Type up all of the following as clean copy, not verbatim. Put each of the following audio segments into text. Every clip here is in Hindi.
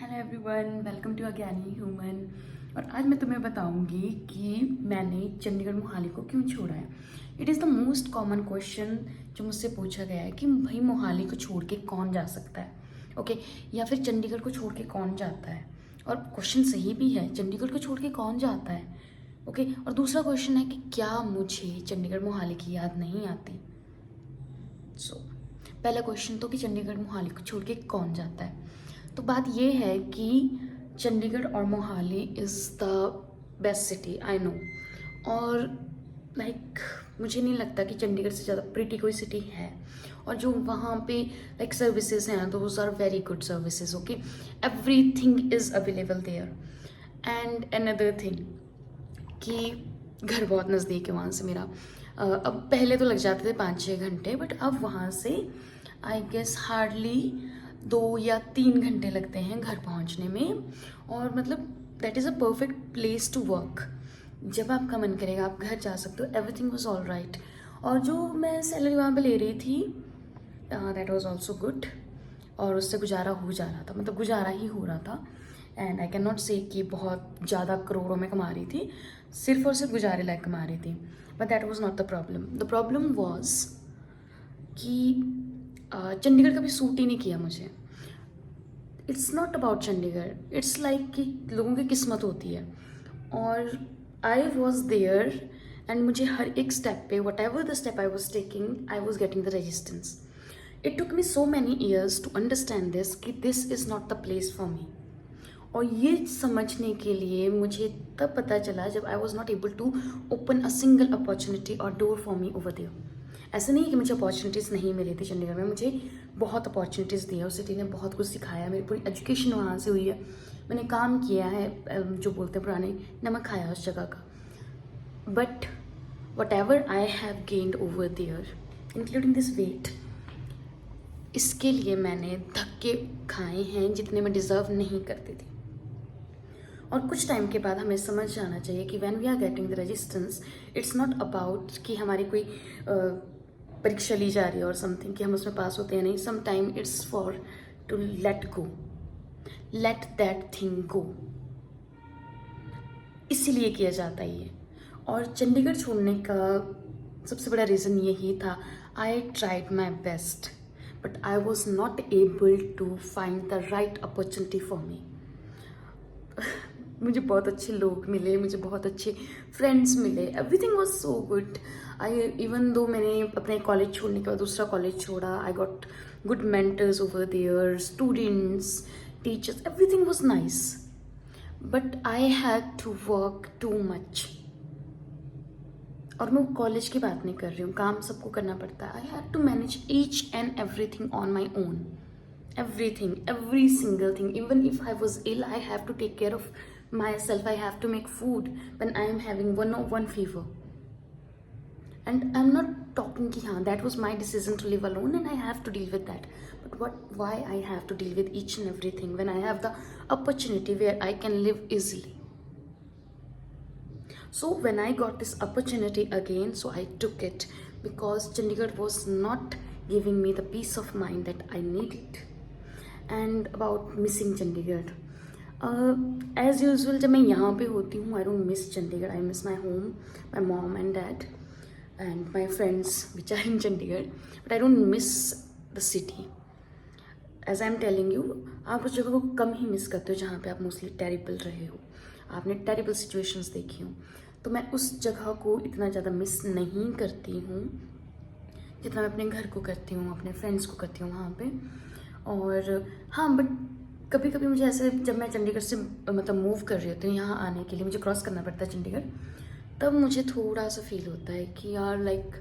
हेलो एवरीवन, वेलकम टू अज्ञानी ह्यूमन। और आज मैं तुम्हें बताऊंगी कि मैंने चंडीगढ़ मोहाली को क्यों छोड़ा है। It is the most common question जो मुझसे पूछा गया है कि भाई मोहाली को छोड़ के कौन जा सकता है, ओके या फिर चंडीगढ़ को छोड़ के कौन जाता है। और क्वेश्चन सही भी है, चंडीगढ़ को छोड़ के कौन जाता है, ओके। और दूसरा क्वेश्चन है कि क्या मुझे चंडीगढ़ मोहाली की याद नहीं आती। पहला क्वेश्चन तो कि चंडीगढ़ मोहाली को छोड़ के कौन जाता है। तो बात ये है कि चंडीगढ़ और Mohali is the best city I know. और लाइक मुझे नहीं लगता कि चंडीगढ़ से ज़्यादा प्रिटी कोई सिटी है। और जो वहाँ पे लाइक सर्विसेज हैं those are very good services, okay. Everything is available there. And another thing कि घर बहुत नज़दीक है वहाँ से मेरा। अब पहले तो लग जाते थे 5-6 घंटे, बट अब वहाँ से आई गेस हार्डली 2 या 3 घंटे लगते हैं घर पहुँचने में। और मतलब that is a perfect place to work. जब आपका मन करेगा आप घर जा सकते हो। Everything was all right. और जो मैं सैलरी वहाँ पे ले रही थी दैट वॉज ऑल्सो गुड। और उससे गुजारा हो जा रहा था, मतलब गुजारा ही हो रहा था। एंड आई कैन नॉट से कि बहुत ज़्यादा करोड़ों में कमा रही थी, सिर्फ और सिर्फ गुजारे लायक कमा रही थी। But that was not the problem. The problem was कि चंडीगढ़ कभी सूट ही नहीं किया मुझे। It's not about Chandigarh, it's like कि लोगों की किस्मत होती है। और आई वॉज देयर एंड मुझे हर एक स्टेप पे whatever the step I was taking I was getting the resistance. It took me so many years to understand this कि this is not the place for me. और ये समझने के लिए मुझे तब पता चला जब I was not able to open a single opportunity or door for me over there. ऐसा नहीं है कि मुझे अपॉर्चुनिटीज़ नहीं मिली थी चंडीगढ़ में, मुझे बहुत अपॉर्चुनिटीज़ दी है। उस सिटी ने बहुत कुछ सिखाया, मेरी पूरी एजुकेशन वहाँ से हुई है। मैंने काम किया है, जो बोलते हैं पुराने, नमक खाया उस जगह का। But whatever I have gained over there including this weight, इसके लिए मैंने धक्के खाए हैं जितने मैं डिज़र्व नहीं करती थी। और कुछ टाइम के बाद हमें समझ जाना चाहिए कि when we are getting the resistance it's not about कि हमारी कोई परीक्षा ली जा रही है और समथिंग कि हम उसमें पास होते हैं, नहीं। Some time it's for to let go, let that thing go. इसीलिए किया जाता है ये। और चंडीगढ़ छोड़ने का सबसे बड़ा रीज़न यही था। I tried my best but I was not able to find the right opportunity for me. मुझे बहुत अच्छे लोग मिले, मुझे बहुत अच्छे फ्रेंड्स मिले, everything was so good. I even though मैंने अपने कॉलेज छोड़ने के बाद दूसरा कॉलेज छोड़ा, I got good mentors over there, students, teachers, everything was nice. But I had to work too much. और मैं कॉलेज की बात नहीं कर रही हूँ, काम सबको करना पड़ता है। I had to manage each and everything on my own. Everything, every single thing. Even if I was ill, I have to take care of myself. I have to make food when I am having one fever. And I'm not talking ki haan, that was my decision to live alone and I have to deal with that. But why I have to deal with each and everything when I have the opportunity where I can live easily? So when I got this opportunity again, so I took it because Chandigarh was not giving me the peace of mind that I needed. And about missing Chandigarh, as usual जब मैं यहाँ पे होती हूँ I don't miss Chandigarh. I miss my home, my mom and dad and my friends which are in Chandigarh, but I don't miss the city. As I am telling you, आप उस जगह को कम ही मिस करते हो जहाँ पे आप मोस्टली टेरिबल रहे हो, आपने टेरिबल सिचुएशंस देखी हो। तो मैं उस जगह को इतना ज़्यादा मिस नहीं करती हूँ जितना मैं अपने घर को करती हूँ, अपने फ्रेंड्स को करती हूँ वहाँ पे। और हाँ, बट कभी कभी मुझे ऐसे, जब मैं चंडीगढ़ से मतलब मूव कर रही होती हूँ यहाँ आने के लिए, मुझे क्रॉस करना पड़ता है चंडीगढ़, तब मुझे थोड़ा सा फील होता है कि यार लाइक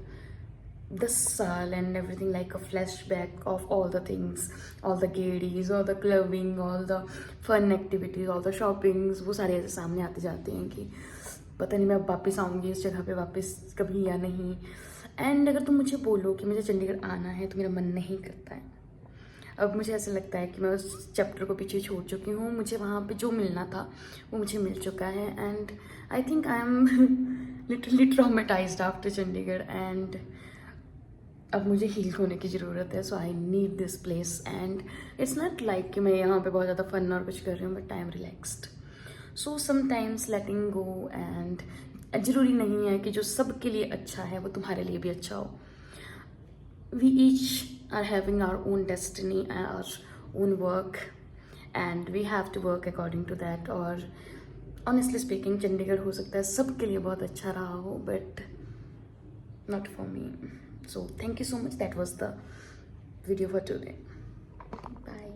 10 साल and everything, like a flashback of all the things, all the गेडीज, all the clubbing, all the fun activities, all the shoppings, वो सारे ऐसे सामने आते जाते हैं कि पता नहीं मैं अब वापस आऊँगी इस जगह पे वापस कभी या नहीं। एंड अगर तुम मुझे बोलो कि मुझे चंडीगढ़ आना है तो मेरा मन नहीं करता है। अब मुझे ऐसा लगता है कि मैं उस चैप्टर को पीछे छोड़ चुकी हूँ, मुझे वहाँ पे जो मिलना था वो मुझे मिल चुका है। And I think I am literally traumatised after Chandigarh. And अब मुझे हील होने की ज़रूरत है, so I need this place and it's not like कि मैं यहाँ पे बहुत ज़्यादा फन और कुछ कर रही हूँ, but I am relaxed. So sometimes letting go and ज़रूरी नहीं है कि जो सबके लिए अच्छा है वो तुम्हारे लिए भी अच्छा हो. We each are having our own destiny, our own work, and we have to work according to that. और honestly speaking, चंडीगढ़ हो सकता है सबके लिए बहुत अच्छा रहा हो, but not for me. So thank you so much. That was the video for today. Bye.